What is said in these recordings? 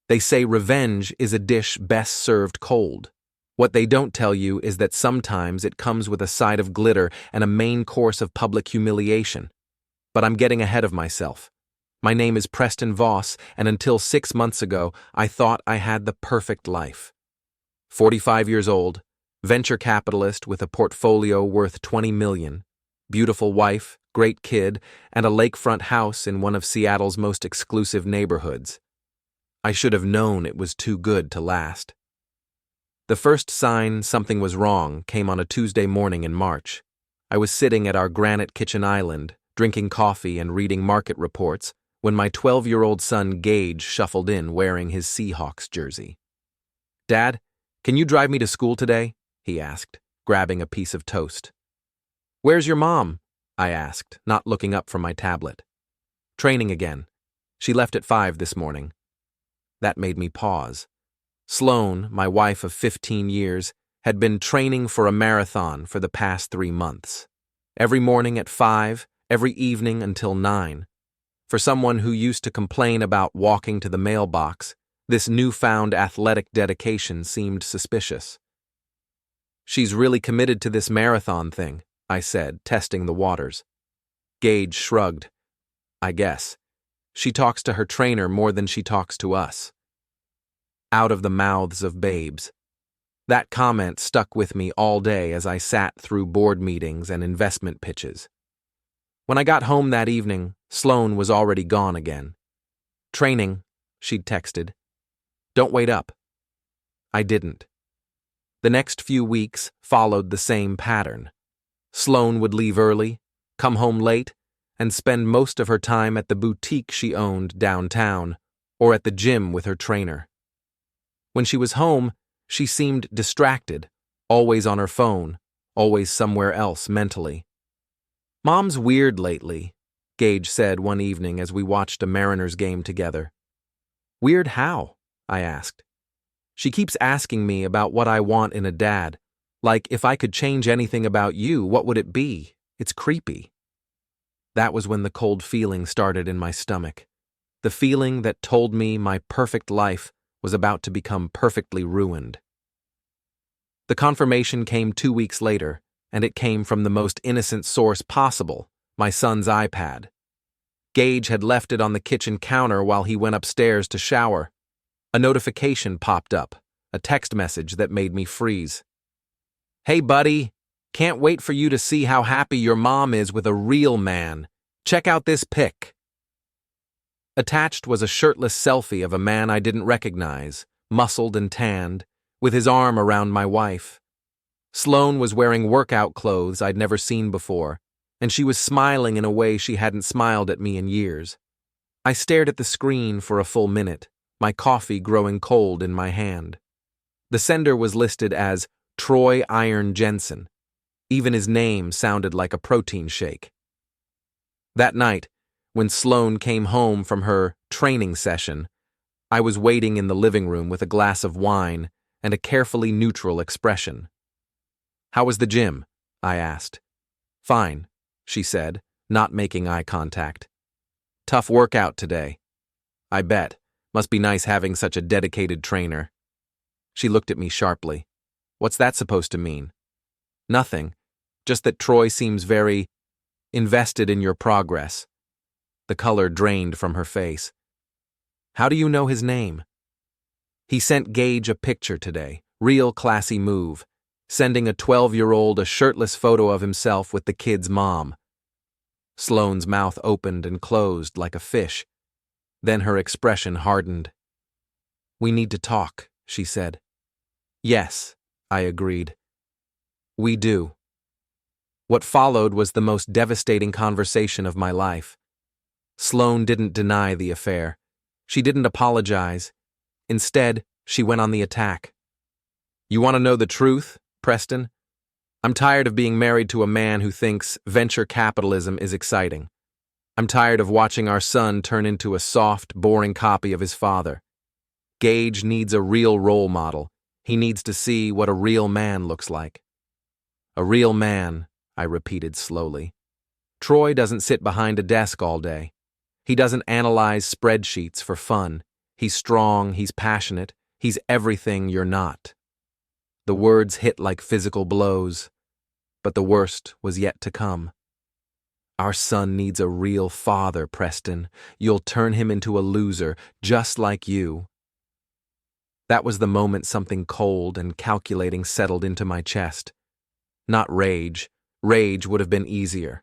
They say revenge is a dish best served cold. What they don't tell you is that sometimes it comes with a side of glitter and a main course of public humiliation. But I'm getting ahead of myself. My name is Preston Voss, and until 6 months ago, I thought I had the perfect life. 45 years old, venture capitalist with a portfolio worth $20 million, beautiful wife, great kid, and a lakefront house in one of Seattle's most exclusive neighborhoods. I should have known it was too good to last. The first sign something was wrong came on a Tuesday morning in March. I was sitting at our granite kitchen island, drinking coffee and reading market reports, when my 12-year-old son Gage shuffled in wearing his Seahawks jersey. "Dad, can you drive me to school today?" he asked, grabbing a piece of toast. "Where's your mom?" I asked, not looking up from my tablet. "Training again. She left at 5 this morning." That made me pause. Sloane, my wife of 15 years, had been training for a marathon for the past 3 months. Every morning at 5, every evening until 9. For someone who used to complain about walking to the mailbox, this newfound athletic dedication seemed suspicious. "She's really committed to this marathon thing," I said, testing the waters. Gage shrugged. "I guess. She talks to her trainer more than she talks to us." Out of the mouths of babes. That comment stuck with me all day as I sat through board meetings and investment pitches. When I got home that evening, Sloane was already gone again. "Training," she'd texted. "Don't wait up." I didn't. The next few weeks followed the same pattern. Sloane would leave early, come home late, and spend most of her time at the boutique she owned downtown or at the gym with her trainer. When she was home, she seemed distracted, always on her phone, always somewhere else mentally. "Mom's weird lately," Gage said one evening as we watched a Mariners game together. "Weird how?" I asked. "She keeps asking me about what I want in a dad. Like, if I could change anything about you, what would it be? It's creepy." That was when the cold feeling started in my stomach. The feeling that told me my perfect life was about to become perfectly ruined. The confirmation came 2 weeks later, and it came from the most innocent source possible, my son's iPad. Gage had left it on the kitchen counter while he went upstairs to shower. A notification popped up, a text message that made me freeze. "Hey buddy, can't wait for you to see how happy your mom is with a real man. Check out this pic." Attached was a shirtless selfie of a man I didn't recognize, muscled and tanned, with his arm around my wife. Sloane was wearing workout clothes I'd never seen before, and she was smiling in a way she hadn't smiled at me in years. I stared at the screen for a full minute, my coffee growing cold in my hand. The sender was listed as Troy Iron Jensen. Even his name sounded like a protein shake. That night, when Sloane came home from her training session, I was waiting in the living room with a glass of wine and a carefully neutral expression. "How was the gym?" I asked. "Fine," she said, not making eye contact. "Tough workout today." "I bet. Must be nice having such a dedicated trainer." She looked at me sharply. "What's that supposed to mean?" "Nothing. Just that Troy seems very invested in your progress." The color drained from her face. "How do you know his name?" "He sent Gage a picture today. Real classy move. Sending a 12-year-old a shirtless photo of himself with the kid's mom." Sloane's mouth opened and closed like a fish. Then her expression hardened. "We need to talk," she said. "Yes," I agreed. "We do." What followed was the most devastating conversation of my life. Sloane didn't deny the affair. She didn't apologize. Instead, she went on the attack. "You want to know the truth, Preston? I'm tired of being married to a man who thinks venture capitalism is exciting. I'm tired of watching our son turn into a soft, boring copy of his father. Gage needs a real role model. He needs to see what a real man looks like." "A real man," I repeated slowly. "Troy doesn't sit behind a desk all day. He doesn't analyze spreadsheets for fun. He's strong, he's passionate, he's everything you're not. The words hit like physical blows, but the worst was yet to come. Our son needs a real father, Preston. You'll turn him into a loser, just like you. That was the moment something cold and calculating settled into my chest. Not rage. Rage would have been easier.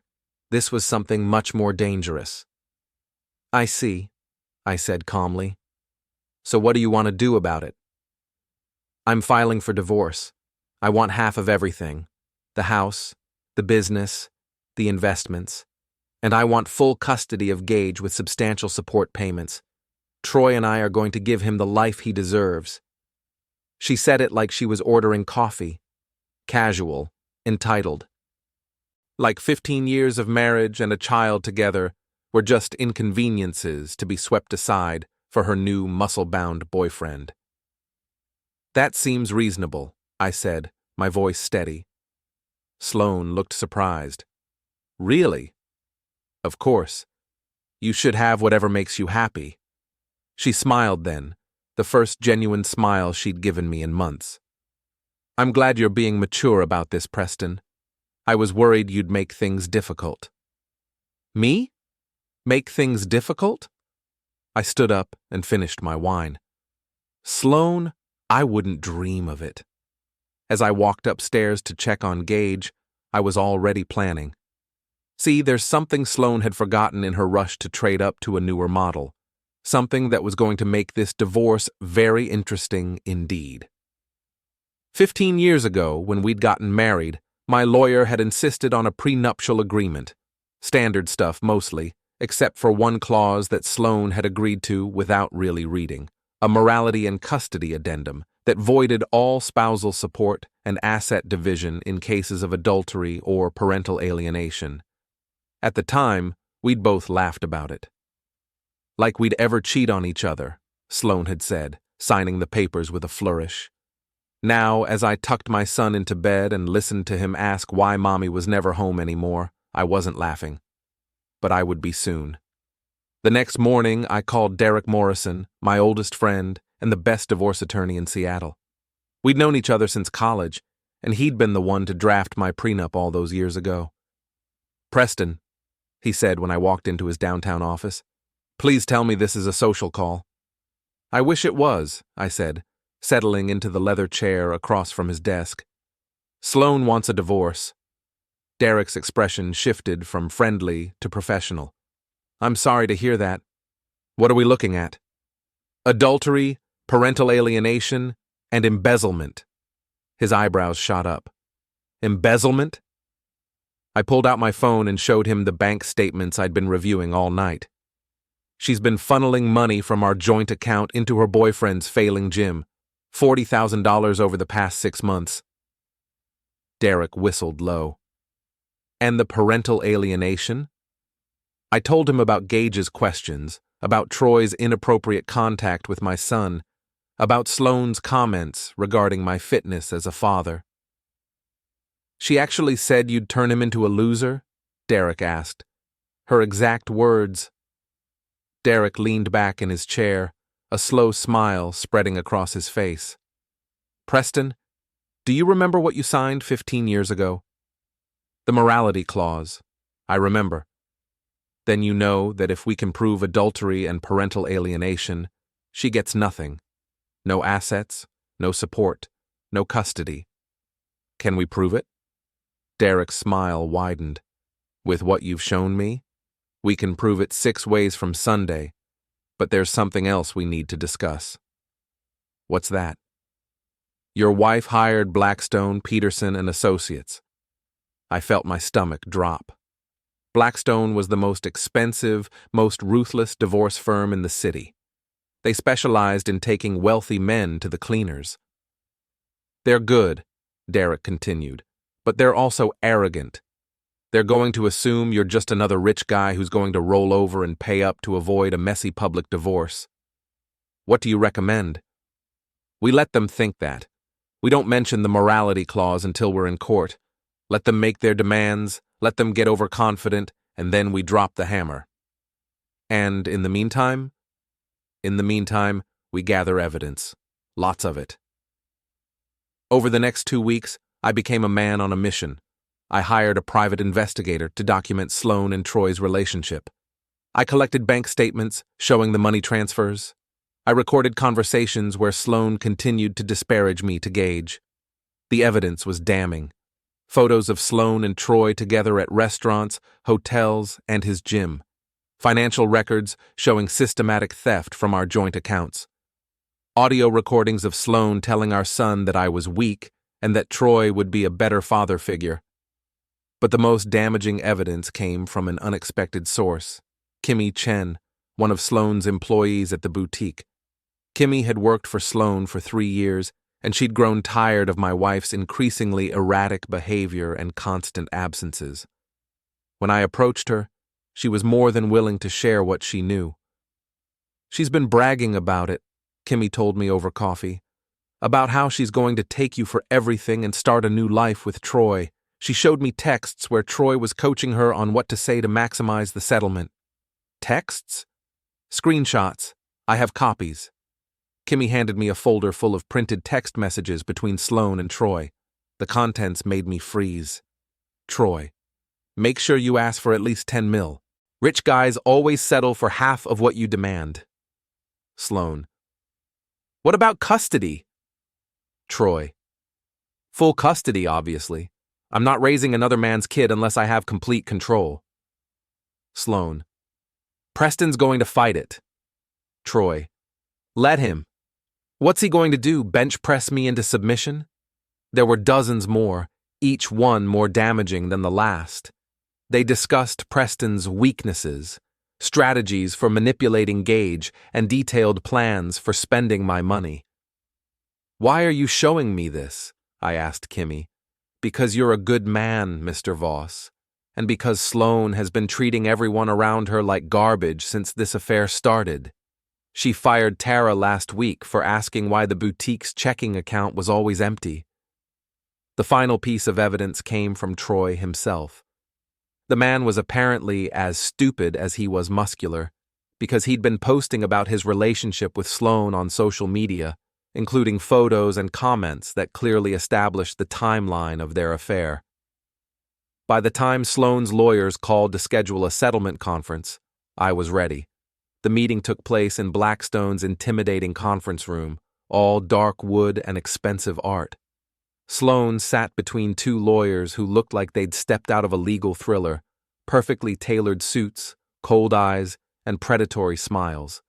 This was something much more dangerous. I see, I said calmly. So what do you want to do about it? I'm filing for divorce. I want half of everything. The house, the business, the investments, and I want full custody of Gage with substantial support payments. Troy and I are going to give him the life he deserves. She said it like she was ordering coffee. Casual, entitled. Like 15 years of marriage and a child together were just inconveniences to be swept aside for her new muscle-bound boyfriend. That seems reasonable, I said, my voice steady. Sloane looked surprised. Really? Of course. You should have whatever makes you happy. She smiled then, the first genuine smile she'd given me in months. I'm glad you're being mature about this, Preston. I was worried you'd make things difficult. Me? Make things difficult? I stood up and finished my wine. Sloane, I wouldn't dream of it. As I walked upstairs to check on Gage, I was already planning. See, there's something Sloane had forgotten in her rush to trade up to a newer model. Something that was going to make this divorce very interesting indeed. 15 years ago, when we'd gotten married, my lawyer had insisted on a prenuptial agreement. Standard stuff mostly, except for one clause that Sloane had agreed to without really reading, a morality and custody addendum that voided all spousal support and asset division in cases of adultery or parental alienation. At the time, we'd both laughed about it. Like we'd ever cheat on each other, Sloane had said, signing the papers with a flourish. Now, as I tucked my son into bed and listened to him ask why Mommy was never home anymore, I wasn't laughing. But I would be soon. The next morning, I called Derek Morrison, my oldest friend and the best divorce attorney in Seattle. We'd known each other since college, and he'd been the one to draft my prenup all those years ago. Preston, he said when I walked into his downtown office, please tell me this is a social call. I wish it was, I said, settling into the leather chair across from his desk. Sloane wants a divorce. Derek's expression shifted from friendly to professional. I'm sorry to hear that. What are we looking at? Adultery, parental alienation, and embezzlement. His eyebrows shot up. Embezzlement? I pulled out my phone and showed him the bank statements I'd been reviewing all night. She's been funneling money from our joint account into her boyfriend's failing gym, $40,000 over the past 6 months. Derek whistled low. And the parental alienation? I told him about Gage's questions, about Troy's inappropriate contact with my son, about Sloane's comments regarding my fitness as a father. She actually said you'd turn him into a loser? Derek asked. Her exact words. Derek leaned back in his chair, a slow smile spreading across his face. Preston, do you remember what you signed 15 years ago? The morality clause. I remember. Then you know that if we can prove adultery and parental alienation, she gets nothing. No assets, no support, no custody. Can we prove it? Derek's smile widened. With what you've shown me, we can prove it 6 ways from Sunday, but there's something else we need to discuss. What's that? Your wife hired Blackstone, Peterson, and Associates. I felt my stomach drop. Blackstone was the most expensive, most ruthless divorce firm in the city. They specialized in taking wealthy men to the cleaners. They're good, Derek continued, but they're also arrogant. They're going to assume you're just another rich guy who's going to roll over and pay up to avoid a messy public divorce. What do you recommend? We let them think that. We don't mention the morality clause until we're in court. Let them make their demands, let them get overconfident, and then we drop the hammer. And in the meantime? In the meantime, We gather evidence. Lots of it. Over the next 2 weeks, I became a man on a mission. I hired a private investigator to document Sloane and Troy's relationship. I collected bank statements showing the money transfers. I recorded conversations where Sloane continued to disparage me to Gage. The evidence was damning. Photos of Sloane and Troy together at restaurants, hotels, and his gym. Financial records showing systematic theft from our joint accounts. Audio recordings of Sloane telling our son that I was weak and that Troy would be a better father figure. But the most damaging evidence came from an unexpected source, Kimmy Chen, one of Sloane's employees at the boutique. Kimmy had worked for Sloane for 3 years, and she'd grown tired of my wife's increasingly erratic behavior and constant absences. When I approached her, she was more than willing to share what she knew. "She's been bragging about it," Kimmy told me over coffee, "about how she's going to take you for everything and start a new life with Troy. She showed me texts where Troy was coaching her on what to say to maximize the settlement." "Texts?" "Screenshots. I have copies." Kimmy handed me a folder full of printed text messages between Sloane and Troy. The contents made me freeze. Troy: "Make sure you ask for at least 10 mil. Rich guys always settle for half of what you demand." Sloane: "What about custody?" Troy: "Full custody, obviously. I'm not raising another man's kid unless I have complete control." Sloane: "Preston's going to fight it." Troy: "Let him. What's he going to do, bench press me into submission?" There were dozens more, each one more damaging than the last. They discussed Preston's weaknesses, strategies for manipulating Gage, and detailed plans for spending my money. "Why are you showing me this?" I asked Kimmy. "Because you're a good man, Mr. Voss, and because Sloane has been treating everyone around her like garbage since this affair started. She fired Tara last week for asking why the boutique's checking account was always empty." The final piece of evidence came from Troy himself. The man was apparently as stupid as he was muscular, because he'd been posting about his relationship with Sloane on social media, including photos and comments that clearly established the timeline of their affair. By the time Sloane's lawyers called to schedule a settlement conference, I was ready. The meeting took place in Blackstone's intimidating conference room, all dark wood and expensive art. Sloane sat between 2 lawyers who looked like they'd stepped out of a legal thriller, perfectly tailored suits, cold eyes, and predatory smiles.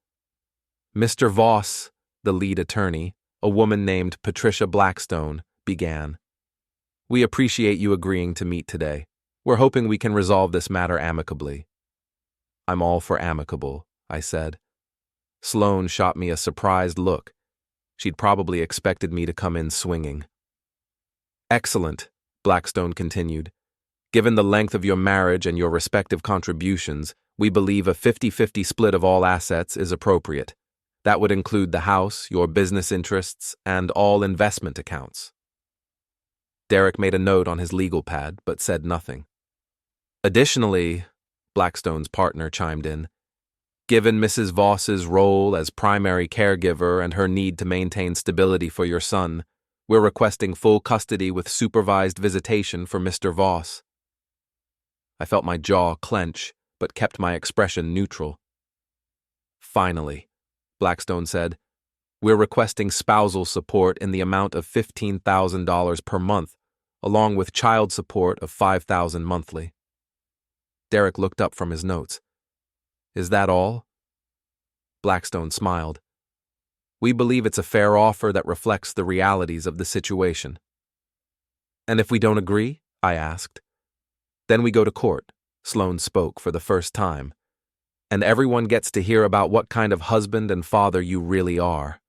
"Mr. Voss," the lead attorney, a woman named Patricia Blackstone, began. "We appreciate you agreeing to meet today. We're hoping we can resolve this matter amicably." "I'm all for amicable," I said. Sloane shot me a surprised look. She'd probably expected me to come in swinging. "Excellent," Blackstone continued. "Given the length of your marriage and your respective contributions, we believe a 50-50 split of all assets is appropriate. That would include the house, your business interests, and all investment accounts." Derek made a note on his legal pad, but said nothing. "Additionally," Blackstone's partner chimed in, "given Mrs. Voss's role as primary caregiver and her need to maintain stability for your son, we're requesting full custody with supervised visitation for Mr. Voss." I felt my jaw clench, but kept my expression neutral. "Finally," Blackstone said, "we're requesting spousal support in the amount of $15,000 per month, along with child support of $5,000 monthly." Derek looked up from his notes. "Is that all?" Blackstone smiled. "We believe it's a fair offer that reflects the realities of the situation." "And if we don't agree?" I asked. "Then we go to court," Sloane spoke for the first time. "And everyone gets to hear about what kind of husband and father you really are."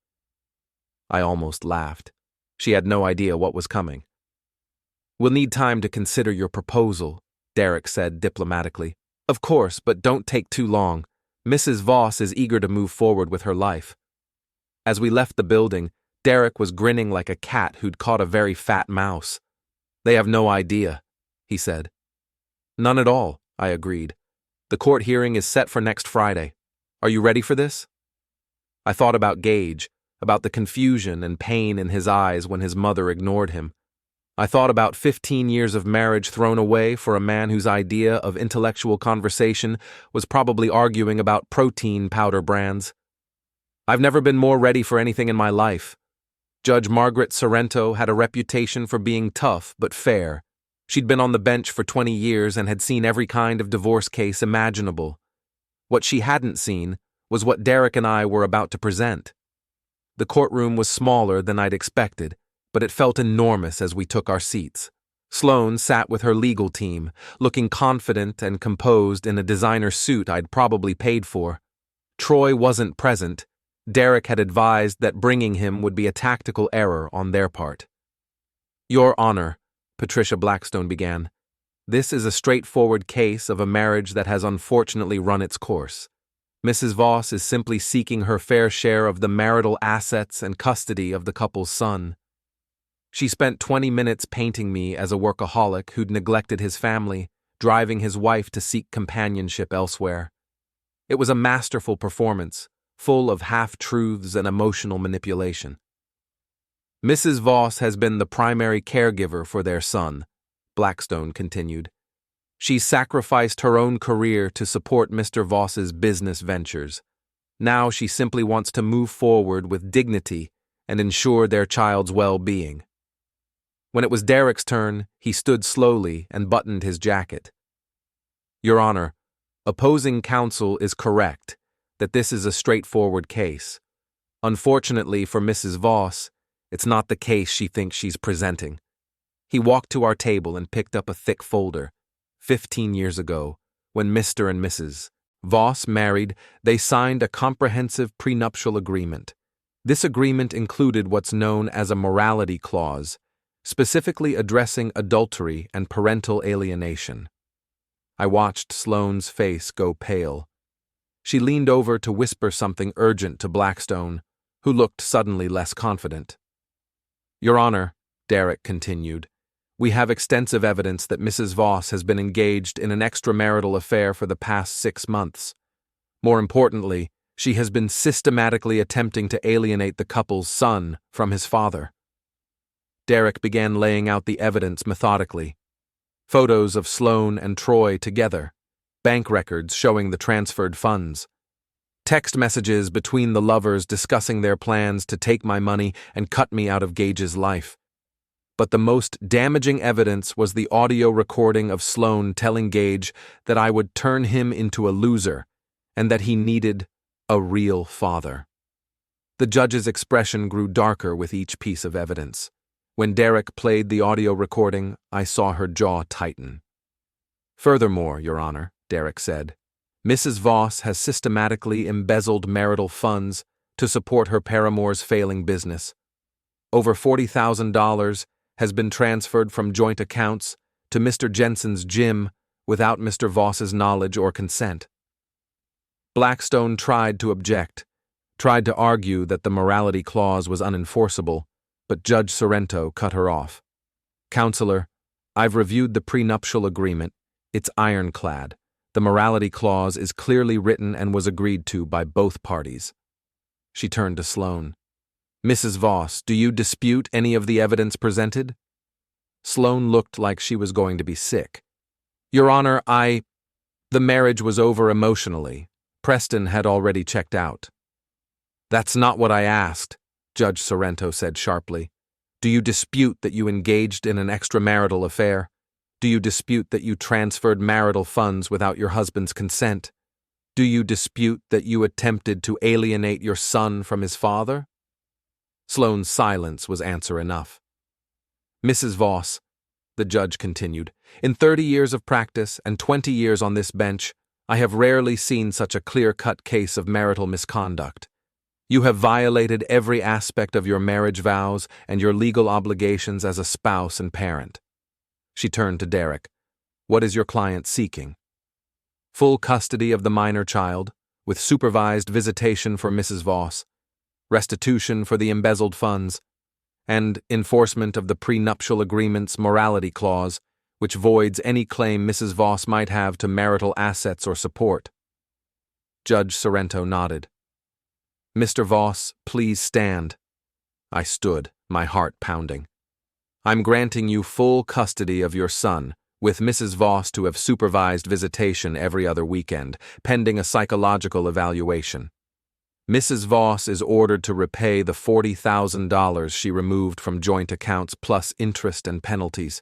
I almost laughed. She had no idea what was coming. "We'll need time to consider your proposal," Derek said diplomatically. "Of course, but don't take too long. Mrs. Voss is eager to move forward with her life." As we left the building, Derek was grinning like a cat who'd caught a very fat mouse. "They have no idea," he said. "None at all," I agreed. "The court hearing is set for next Friday. Are you ready for this?" I thought about Gage, about the confusion and pain in his eyes when his mother ignored him. I thought about 15 years of marriage thrown away for a man whose idea of intellectual conversation was probably arguing about protein powder brands. I've never been more ready for anything in my life. Judge Margaret Sorrento had a reputation for being tough but fair. She'd been on the bench for 20 years and had seen every kind of divorce case imaginable. What she hadn't seen was what Derek and I were about to present. The courtroom was smaller than I'd expected, but it felt enormous as we took our seats. Sloane sat with her legal team, looking confident and composed in a designer suit I'd probably paid for. Troy wasn't present. Derek had advised that bringing him would be a tactical error on their part. "Your Honor," Patricia Blackstone began, "this is a straightforward case of a marriage that has unfortunately run its course. Mrs. Voss is simply seeking her fair share of the marital assets and custody of the couple's son. She spent 20 minutes painting me as a workaholic who'd neglected his family, driving his wife to seek companionship elsewhere. It was a masterful performance, full of half-truths and emotional manipulation. Mrs. Voss has been the primary caregiver for their son," Blackstone continued. "She sacrificed her own career to support Mr. Voss's business ventures. Now she simply wants to move forward with dignity and ensure their child's well-being." When it was Derek's turn, he stood slowly and buttoned his jacket. "Your Honor, opposing counsel is correct that this is a straightforward case. Unfortunately for Mrs. Voss, it's not the case she thinks she's presenting." He walked to our table and picked up a thick folder. 15 years ago, when Mr. and Mrs. Voss married, they signed a comprehensive prenuptial agreement. This agreement included what's known as a morality clause, specifically addressing adultery and parental alienation. I watched Sloane's face go pale. She leaned over to whisper something urgent to Blackstone, who looked suddenly less confident. "Your Honor," Derek continued, "we have extensive evidence that Mrs. Voss has been engaged in an extramarital affair for the past 6 months. More importantly, she has been systematically attempting to alienate the couple's son from his father." Derek began laying out the evidence methodically. Photos of Sloane and Troy together, bank records showing the transferred funds, text messages between the lovers discussing their plans to take my money and cut me out of Gage's life. But the most damaging evidence was the audio recording of Sloane telling Gage that I would turn him into a loser and that he needed a real father. The judge's expression grew darker with each piece of evidence. When Derek played the audio recording, I saw her jaw tighten. "Furthermore, Your Honor," Derek said, "Mrs. Voss has systematically embezzled marital funds to support her paramour's failing business. Over $40,000 has been transferred from joint accounts to Mr. Jensen's gym without Mr. Voss's knowledge or consent." Blackstone tried to object, tried to argue that the morality clause was unenforceable, but Judge Sorrento cut her off. "Counselor, I've reviewed the prenuptial agreement. It's ironclad. The morality clause is clearly written and was agreed to by both parties." She turned to Sloane. "Mrs. Voss, do you dispute any of the evidence presented?" Sloane looked like she was going to be sick. "Your Honor, the marriage was over emotionally. Preston had already checked out." "That's not what I asked," Judge Sorrento said sharply. "Do you dispute that you engaged in an extramarital affair? Do you dispute that you transferred marital funds without your husband's consent? Do you dispute that you attempted to alienate your son from his father?" Sloane's silence was answer enough. "Mrs. Voss," the judge continued, "in 30 years of practice and 20 years on this bench, I have rarely seen such a clear-cut case of marital misconduct. You have violated every aspect of your marriage vows and your legal obligations as a spouse and parent." She turned to Derek. "What is your client seeking?" "Full custody of the minor child, with supervised visitation for Mrs. Voss, restitution for the embezzled funds, and enforcement of the prenuptial agreement's morality clause, which voids any claim Mrs. Voss might have to marital assets or support." Judge Sorrento nodded. Mr. Voss, please stand. I stood, my heart pounding. I'm granting you full custody of your son, with Mrs. Voss to have supervised visitation every other weekend, pending a psychological evaluation. Mrs. Voss is ordered to repay the $40,000 she removed from joint accounts plus interest and penalties.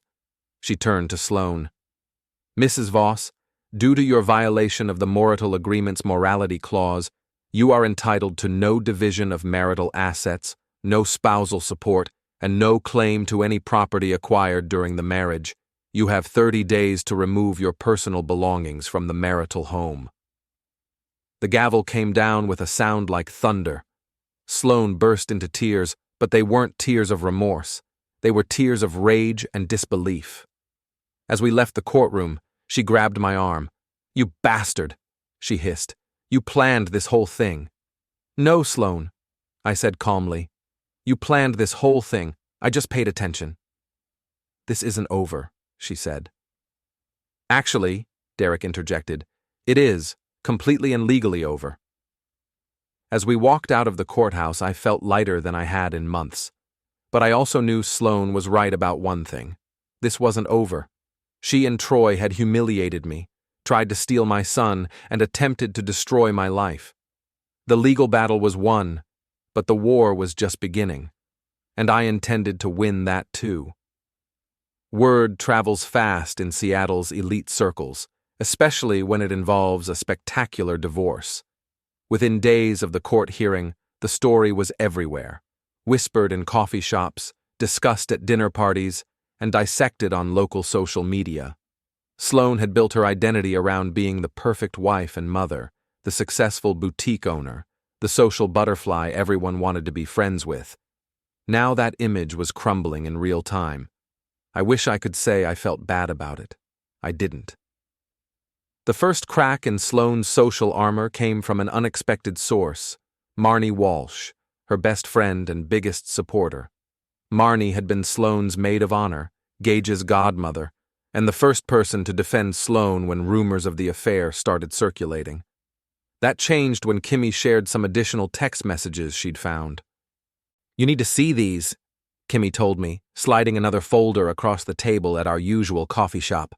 She turned to Sloane. Mrs. Voss, due to your violation of the marital agreement's morality clause, you are entitled to no division of marital assets, no spousal support, and no claim to any property acquired during the marriage. You have 30 days to remove your personal belongings from the marital home. The gavel came down with a sound like thunder. Sloane burst into tears, but they weren't tears of remorse. They were tears of rage and disbelief. As we left the courtroom, she grabbed my arm. You bastard, she hissed. You planned this whole thing. No, Sloane, I said calmly. You planned this whole thing. I just paid attention. This isn't over, she said. Actually, Derek interjected, it is, completely and legally over. As we walked out of the courthouse, I felt lighter than I had in months. But I also knew Sloane was right about one thing. This wasn't over. She and Troy had humiliated me, tried to steal my son, and attempted to destroy my life. The legal battle was won, but the war was just beginning, and I intended to win that too. Word travels fast in Seattle's elite circles, especially when it involves a spectacular divorce. Within days of the court hearing, the story was everywhere, whispered in coffee shops, discussed at dinner parties, and dissected on local social media. Sloane had built her identity around being the perfect wife and mother, the successful boutique owner, the social butterfly everyone wanted to be friends with. Now that image was crumbling in real time. I wish I could say I felt bad about it. I didn't. The first crack in Sloane's social armor came from an unexpected source, Marnie Walsh, her best friend and biggest supporter. Marnie had been Sloane's maid of honor, Gage's godmother, and the first person to defend Sloane when rumors of the affair started circulating. That changed when Kimmy shared some additional text messages she'd found. You need to see these, Kimmy told me, sliding another folder across the table at our usual coffee shop.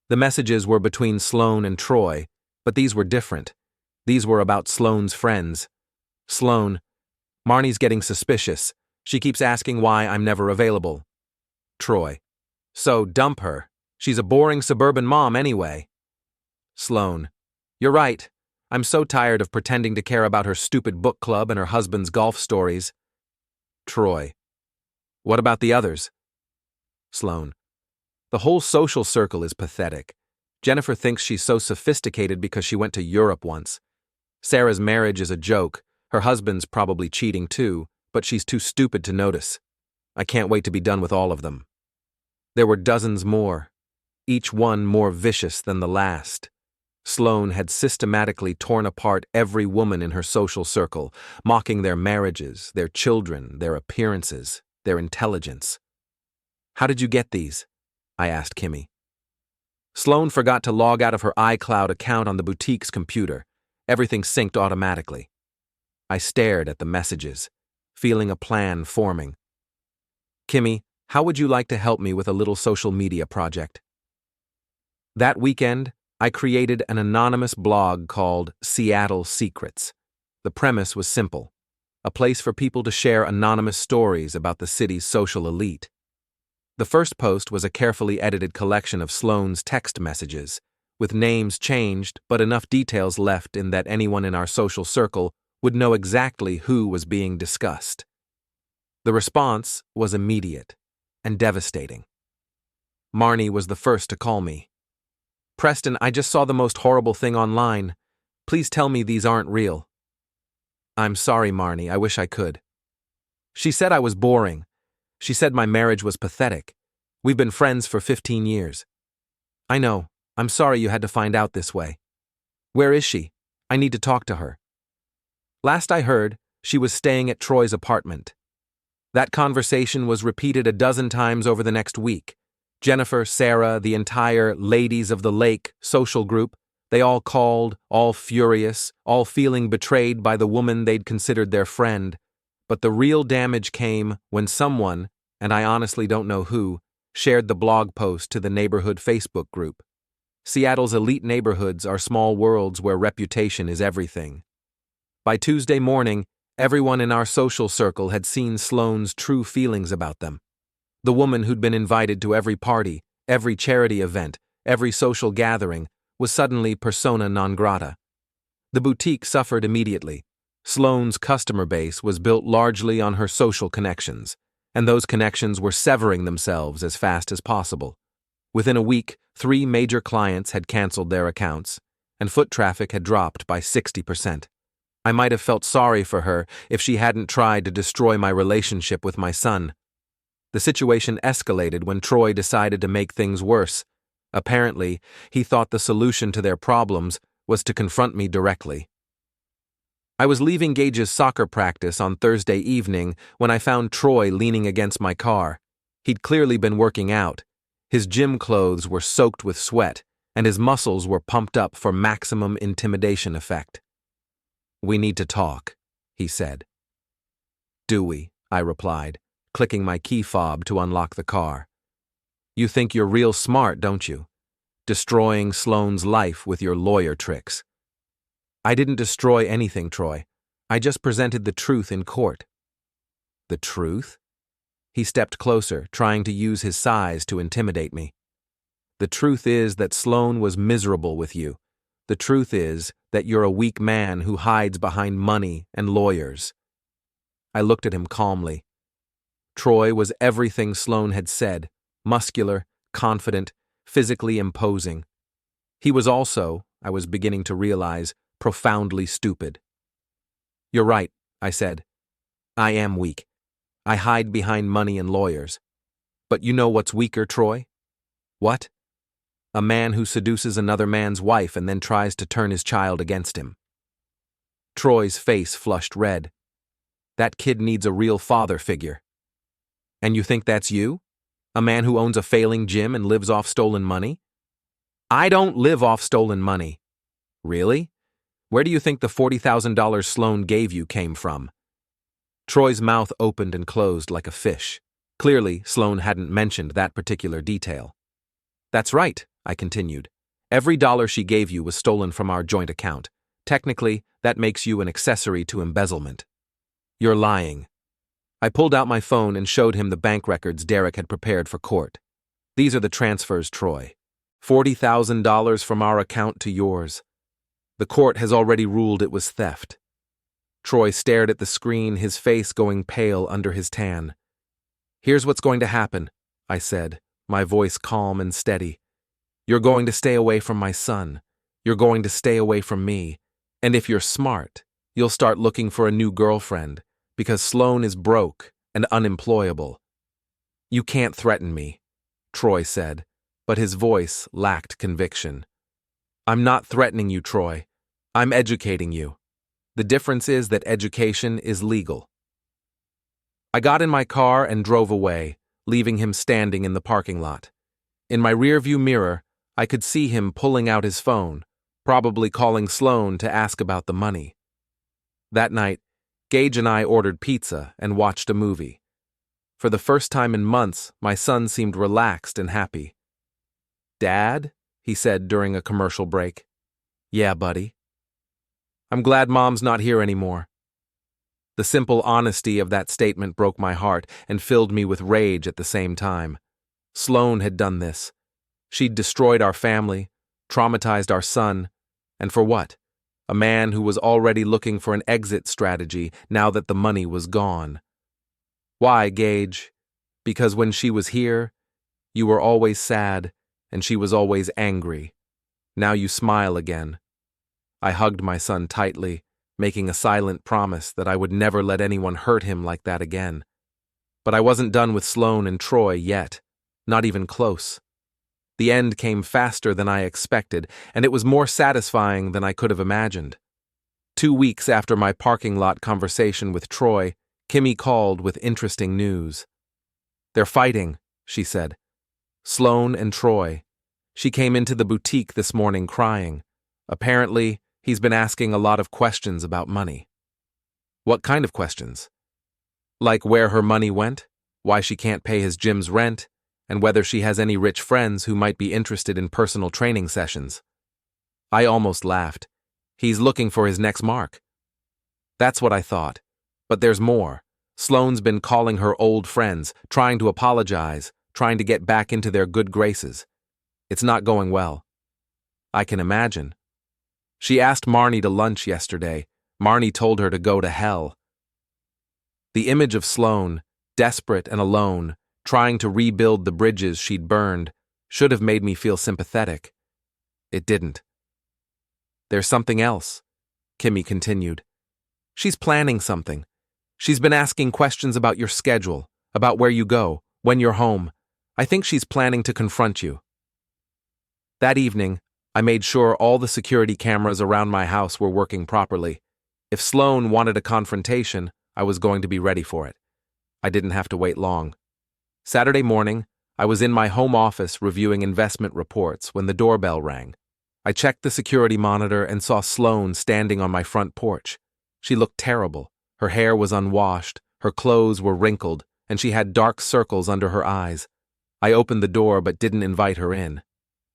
The messages were between Sloane and Troy, but these were different. These were about Sloane's friends. Sloane, Marnie's getting suspicious. She keeps asking why I'm never available. Troy, so dump her. She's a boring suburban mom anyway. Sloane, you're right. I'm so tired of pretending to care about her stupid book club and her husband's golf stories. Troy, what about the others? Sloane, the whole social circle is pathetic. Jennifer thinks she's so sophisticated because she went to Europe once. Sarah's marriage is a joke. Her husband's probably cheating too, but she's too stupid to notice. I can't wait to be done with all of them. There were dozens more, each one more vicious than the last. Sloane had systematically torn apart every woman in her social circle, mocking their marriages, their children, their appearances, their intelligence. How did you get these? I asked Kimmy. Sloane forgot to log out of her iCloud account on the boutique's computer. Everything synced automatically. I stared at the messages, feeling a plan forming. Kimmy, how would you like to help me with a little social media project? That weekend, I created an anonymous blog called Seattle Secrets. The premise was simple, a place for people to share anonymous stories about the city's social elite. The first post was a carefully edited collection of Sloane's text messages, with names changed but enough details left in that anyone in our social circle would know exactly who was being discussed. The response was immediate and devastating. Marnie was the first to call me. Preston, I just saw the most horrible thing online. Please tell me these aren't real. I'm sorry, Marnie, I wish I could. She said I was boring. She said my marriage was pathetic. We've been friends for 15 years. I know. I'm sorry you had to find out this way. Where is she? I need to talk to her. Last I heard, she was staying at Troy's apartment. That conversation was repeated a dozen times over the next week. Jennifer, Sarah, the entire Ladies of the Lake social group They all called, all furious, all feeling betrayed by the woman they'd considered their friend. But the real damage came when someone, and I honestly don't know who, shared the blog post to the neighborhood Facebook group. Seattle's elite neighborhoods are small worlds where reputation is everything. By Tuesday morning, everyone in our social circle had seen Sloane's true feelings about them. The woman who'd been invited to every party, every charity event, every social gathering, was suddenly persona non grata. The boutique suffered immediately. Sloane's customer base was built largely on her social connections, and those connections were severing themselves as fast as possible. Within a week, 3 major clients had canceled their accounts, and foot traffic had dropped by 60%. I might have felt sorry for her if she hadn't tried to destroy my relationship with my son. The situation escalated when Troy decided to make things worse. Apparently, he thought the solution to their problems was to confront me directly. I was leaving Gage's soccer practice on Thursday evening when I found Troy leaning against my car. He'd clearly been working out. His gym clothes were soaked with sweat, and his muscles were pumped up for maximum intimidation effect. "We need to talk," he said. "Do we?" I replied, clicking my key fob to unlock the car. "You think you're real smart, don't you? Destroying Sloane's life with your lawyer tricks." "I didn't destroy anything, Troy. I just presented the truth in court." "The truth?" He stepped closer, trying to use his size to intimidate me. "The truth is that Sloane was miserable with you. The truth is that you're a weak man who hides behind money and lawyers." I looked at him calmly. Troy was everything Sloane had said, muscular, confident, physically imposing. He was also, I was beginning to realize, profoundly stupid. "You're right," I said. "I am weak. I hide behind money and lawyers. But you know what's weaker, Troy?" "What?" "A man who seduces another man's wife and then tries to turn his child against him." Troy's face flushed red. "That kid needs a real father figure." "And you think that's you? A man who owns a failing gym and lives off stolen money?" "I don't live off stolen money." "Really? Where do you think the $40,000 Sloane gave you came from?" Troy's mouth opened and closed like a fish. Clearly, Sloane hadn't mentioned that particular detail. "That's right," I continued. "Every dollar she gave you was stolen from our joint account. Technically, that makes you an accessory to embezzlement." "You're lying." I pulled out my phone and showed him the bank records Derek had prepared for court. "These are the transfers, Troy. $40,000 from our account to yours. The court has already ruled it was theft." Troy stared at the screen, his face going pale under his tan. "Here's what's going to happen," I said, my voice calm and steady. "You're going to stay away from my son. You're going to stay away from me. And if you're smart, you'll start looking for a new girlfriend, because Sloane is broke and unemployable." "You can't threaten me," Troy said, but his voice lacked conviction. "I'm not threatening you, Troy. I'm educating you. The difference is that education is legal." I got in my car and drove away, leaving him standing in the parking lot. In my rearview mirror, I could see him pulling out his phone, probably calling Sloane to ask about the money. That night, Gage and I ordered pizza and watched a movie. For the first time in months, my son seemed relaxed and happy. "Dad?" he said during a commercial break. "Yeah, buddy." "I'm glad Mom's not here anymore." The simple honesty of that statement broke my heart and filled me with rage at the same time. Sloane had done this. She'd destroyed our family, traumatized our son, and for what? A man who was already looking for an exit strategy now that the money was gone. "Why, Gage?" "Because when she was here, you were always sad, and she was always angry. Now you smile again." I hugged my son tightly, making a silent promise that I would never let anyone hurt him like that again. But I wasn't done with Sloane and Troy yet, not even close. The end came faster than I expected, and it was more satisfying than I could have imagined. 2 weeks after my parking lot conversation with Troy, Kimmy called with interesting news. "They're fighting," she said. "Sloane and Troy. She came into the boutique this morning crying. Apparently, he's been asking a lot of questions about money. What kind of questions? Like where her money went, why she can't pay his gym's rent, and whether she has any rich friends who might be interested in personal training sessions. I almost laughed. He's looking for his next mark. That's what I thought. But there's more. Sloane's been calling her old friends, trying to apologize, trying to get back into their good graces. It's not going well. I can imagine. She asked Marnie to lunch yesterday. Marnie told her to go to hell. The image of Sloane, desperate and alone, trying to rebuild the bridges she'd burned, should have made me feel sympathetic. It didn't. There's something else, Kimmy continued. She's planning something. She's been asking questions about your schedule, about where you go, when you're home. I think she's planning to confront you. That evening, I made sure all the security cameras around my house were working properly. If Sloane wanted a confrontation, I was going to be ready for it. I didn't have to wait long. Saturday morning, I was in my home office reviewing investment reports when the doorbell rang. I checked the security monitor and saw Sloane standing on my front porch. She looked terrible. Her hair was unwashed, her clothes were wrinkled, and she had dark circles under her eyes. I opened the door but didn't invite her in.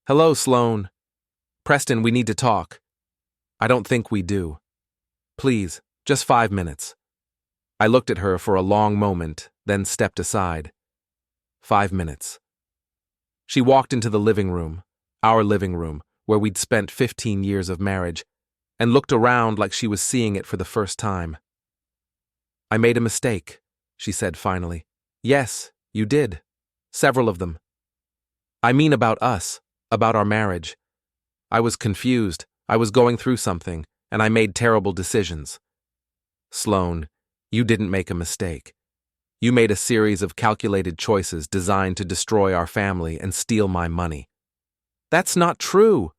"Hello, Sloane. Preston, we need to talk." "I don't think we do. Please, just 5 minutes." I looked at her for a long moment, then stepped aside. 5 minutes. She walked into the living room, our living room, where we'd spent 15 years of marriage, and looked around like she was seeing it for the first time. "I made a mistake," she said finally. "Yes, you did. Several of them. I mean about us, about our marriage. I was confused, I was going through something, and I made terrible decisions." "Sloane, you didn't make a mistake. You made a series of calculated choices designed to destroy our family and steal my money." "That's not true."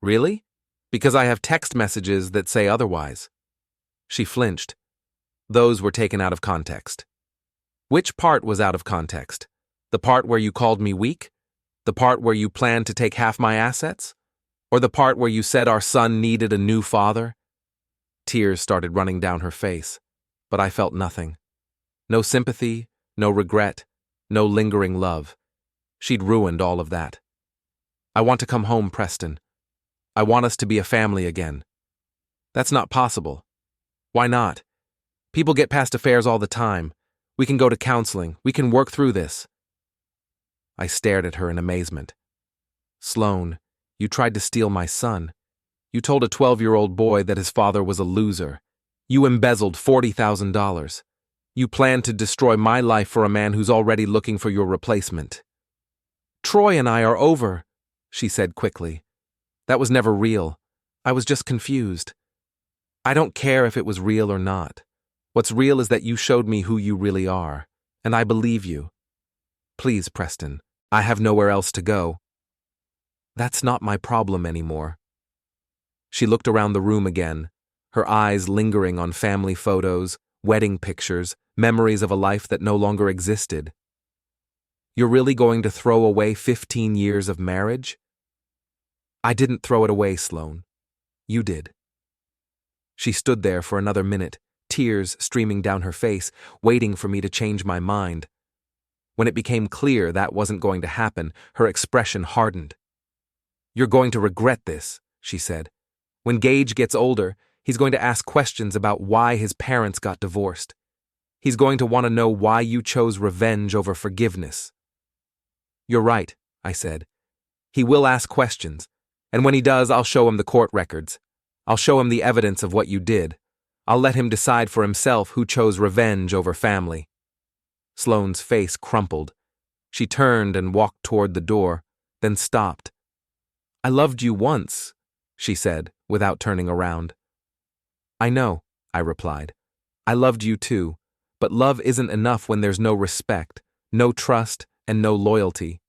"Really? Because I have text messages that say otherwise." She flinched. "Those were taken out of context." "Which part was out of context? The part where you called me weak? The part where you planned to take half my assets? Or the part where you said our son needed a new father?" Tears started running down her face, but I felt nothing. No sympathy, no regret, no lingering love. She'd ruined all of that. "I want to come home, Preston. I want us to be a family again." "That's not possible." "Why not? People get past affairs all the time. We can go to counseling. We can work through this." I stared at her in amazement. "Sloane, you tried to steal my son. You told a 12-year-old boy that his father was a loser. You embezzled $40,000. You planned to destroy my life for a man who's already looking for your replacement." "Troy and I are over," she said quickly. "That was never real. I was just confused. I don't care if it was real or not. What's real is that you showed me who you really are, and I believe you. Please, Preston, I have nowhere else to go." "That's not my problem anymore." She looked around the room again, her eyes lingering on family photos, wedding pictures, memories of a life that no longer existed. "You're really going to throw away 15 years of marriage?" "I didn't throw it away, Sloane. You did." She stood there for another minute, tears streaming down her face, waiting for me to change my mind. When it became clear that wasn't going to happen, her expression hardened. "You're going to regret this," she said. "When Gage gets older, he's going to ask questions about why his parents got divorced. He's going to want to know why you chose revenge over forgiveness." "You're right," I said. "He will ask questions, and when he does, I'll show him the court records. I'll show him the evidence of what you did. I'll let him decide for himself who chose revenge over family." Sloane's face crumpled. She turned and walked toward the door, then stopped. "I loved you once," she said, without turning around. "I know," I replied. "I loved you too, but love isn't enough when there's no respect, no trust, and no loyalty."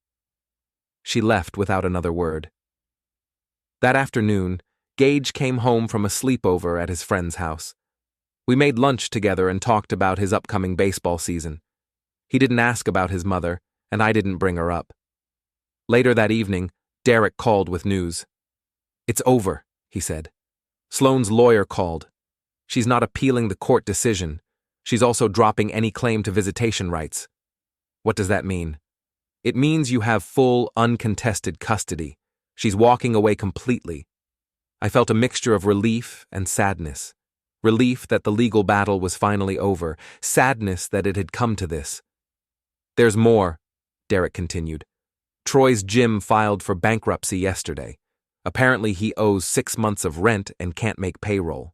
She left without another word. That afternoon, Gage came home from a sleepover at his friend's house. We made lunch together and talked about his upcoming baseball season. He didn't ask about his mother, and I didn't bring her up. Later that evening, Derek called with news. "It's over," he said. Sloane's lawyer called. She's not appealing the court decision. She's also dropping any claim to visitation rights. What does that mean? It means you have full, uncontested custody. She's walking away completely. I felt a mixture of relief and sadness. Relief that the legal battle was finally over. Sadness that it had come to this. There's more, Derek continued. Troy's gym filed for bankruptcy yesterday. Apparently he owes 6 months of rent and can't make payroll.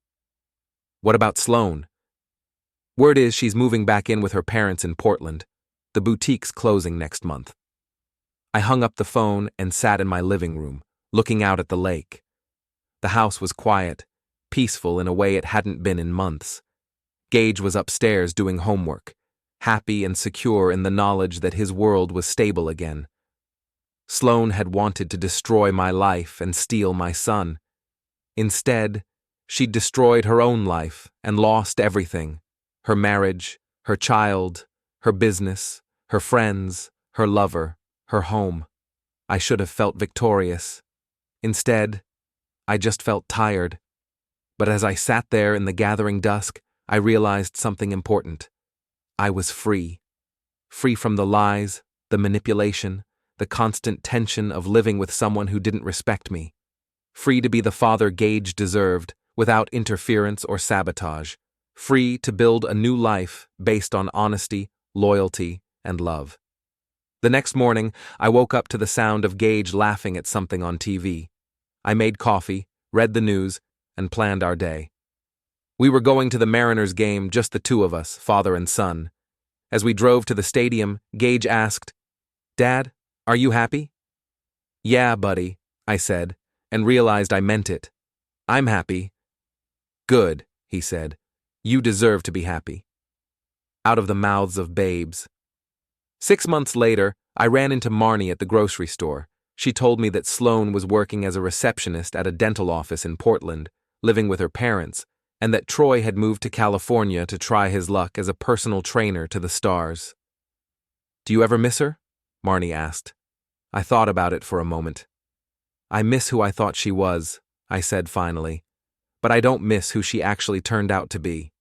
What about Sloane? Word is she's moving back in with her parents in Portland. The boutique's closing next month. I hung up the phone and sat in my living room, looking out at the lake. The house was quiet, peaceful in a way it hadn't been in months. Gage was upstairs doing homework, happy and secure in the knowledge that his world was stable again. Sloane had wanted to destroy my life and steal my son. Instead, she'd destroyed her own life and lost everything. Her marriage, her child, her business, her friends, her lover, her home. I should have felt victorious. Instead, I just felt tired. But as I sat there in the gathering dusk, I realized something important. I was free. Free from the lies, the manipulation, the constant tension of living with someone who didn't respect me. Free to be the father Gage deserved, without interference or sabotage. Free to build a new life based on honesty, loyalty, and love. The next morning, I woke up to the sound of Gage laughing at something on TV. I made coffee, read the news, and planned our day. We were going to the Mariners game, just the two of us, father and son. As we drove to the stadium, Gage asked, "Dad, are you happy?" "Yeah, buddy," I said, and realized I meant it. "I'm happy." "Good," he said. "You deserve to be happy." Out of the mouths of babes. 6 months later, I ran into Marnie at the grocery store. She told me that Sloane was working as a receptionist at a dental office in Portland, living with her parents, and that Troy had moved to California to try his luck as a personal trainer to the stars. "Do you ever miss her?" Marnie asked. I thought about it for a moment. "I miss who I thought she was," I said finally, "but I don't miss who she actually turned out to be."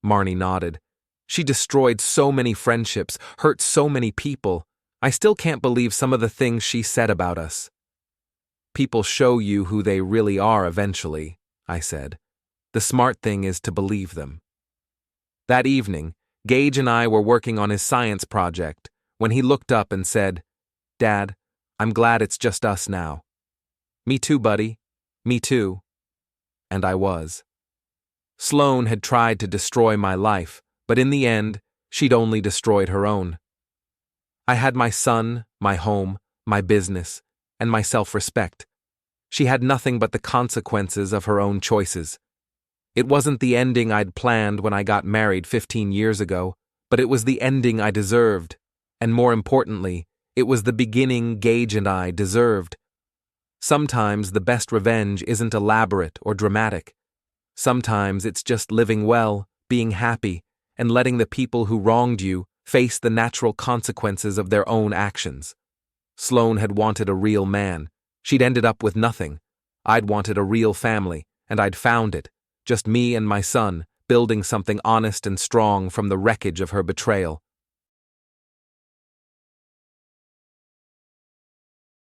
Marnie nodded. "She destroyed so many friendships, hurt so many people. I still can't believe some of the things she said about us." "People show you who they really are eventually," I said. "The smart thing is to believe them." That evening, Gage and I were working on his science project when he looked up and said, "Dad, I'm glad it's just us now." "Me too, buddy. Me too." And I was. Sloane had tried to destroy my life, but in the end, she'd only destroyed her own. I had my son, my home, my business, and my self-respect. She had nothing but the consequences of her own choices. It wasn't the ending I'd planned when I got married 15 years ago, but it was the ending I deserved, and more importantly, it was the beginning Gage and I deserved. Sometimes the best revenge isn't elaborate or dramatic. Sometimes it's just living well, being happy, and letting the people who wronged you face the natural consequences of their own actions. Sloane had wanted a real man. She'd ended up with nothing. I'd wanted a real family, and I'd found it. Just me and my son, building something honest and strong from the wreckage of her betrayal.